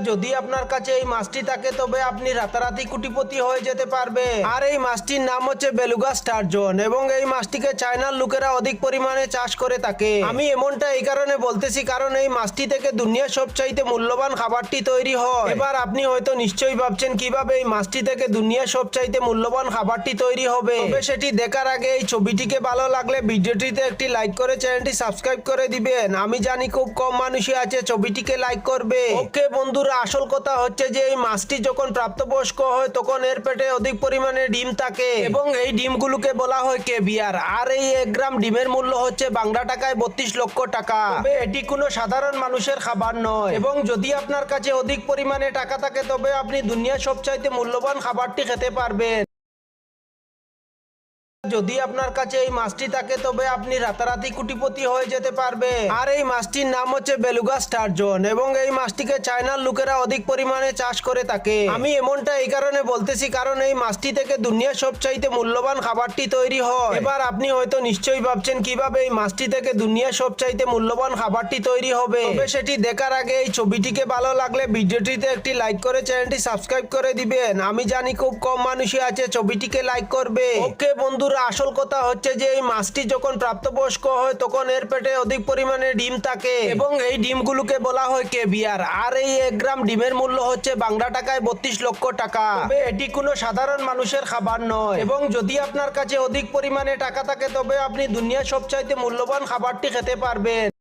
যদি আপনার কাছে এই মাছটি থাকে তবে আপনি রাতারাতি কোটিপতি হয়ে যেতে পারবে। আর এই মাছটির নাম হচ্ছে বেলুগা স্টারজন এবং এই মাছটিকে চায়নার লোকেরা অধিক পরিমাণে চাষ করে থাকে। আমি এমনটা এই কারণে বলতেছি কারণ এই মাছটি থেকে দুনিয়ার সবচাইতে মূল্যবান খাবারটি তৈরি হয়। এবার আপনি হয়তো নিশ্চয়ই ভাবছেন কিভাবে এই মাছটি থেকে দুনিয়ার সবচাইতে মূল্যবান খাবারটি তৈরি হবে। তবে সেটি দেখার আগে এই ছবিটিকে ভালো লাগলে ভিডিওটিতে একটি লাইক করে চ্যানেলটি সাবস্ক্রাইব করে দিবেন। আমি জানি খুব কম মানুষই আছে ছবিটিকে লাইক করবে। ওকে বন্ধুরা, আসল কথা হচ্ছে যে এই মাছটি যখন প্রাপ্তবয়স্ক হয় তখন এর পেটে অধিক পরিমাণে ডিম থাকে এবং এই ডিমগুলোকে বলা হয় কেভিয়ার। আর এই 1 গ্রাম ডিমের মূল্য হচ্ছে বাংলা টাকায় 32 লক্ষ টাকা। তবে এটি কোনো সাধারণ মানুষের খাবার নয় এবং যদি আপনার কাছে অধিক পরিমাণে টাকা থাকে তবে আপনি দুনিয়ার সবচাইতে মূল্যবান খাবারটি খেতে পারবেন। যদি আপনার কাছে এই মাছটি থাকে তবে আপনি রাতারাতি কোটিপতি হয়ে যেতে পারবে। আর এই মাছটির নাম হচ্ছে বেলুগা স্টারজন এবং এই মাছটিকে চায়নার লোকেরা অধিক পরিমাণে চাষ করে থাকে। আমি এমনটা এই কারণে বলতেছি কারণ এই মাছটি থেকে দুনিয়ার সবচাইতে মূল্যবান খাবারটি তৈরি হয়। এবার আপনি হয়তো নিশ্চয়ই ভাবছেন কিভাবে এই মাছটি থেকে দুনিয়ার সবচাইতে মূল্যবান খাবারটি তৈরি হবে। তবে সেটি দেখার আগে এই ছবিটিকে ভালো লাগলে ভিডিওটিতে একটি লাইক করে চ্যানেলটি সাবস্ক্রাইব করে দিবেন। আমি জানি খুব কম মানুষই আছে ছবিটিকে লাইক করবে। ওকে বন্ধুরা, আসল কথা হচ্ছে যে এই মাছটি যখন প্রাপ্তবয়স্ক হয় তখন এর পেটে অধিক পরিমাণে ডিম থাকে এবং এই ডিমগুলোকে বলা হয় কেভিয়ার। আর এই 1 গ্রাম ডিমের মূল্য হচ্ছে বাংলা টাকায় 32 লক্ষ টাকা। তবে এটি কোনো সাধারণ মানুষের খাবার নয় এবং যদি আপনার কাছে অধিক পরিমাণে টাকা থাকে তবে আপনি দুনিয়ার সবচাইতে মূল্যবান খাবারটি খেতে পারবেন।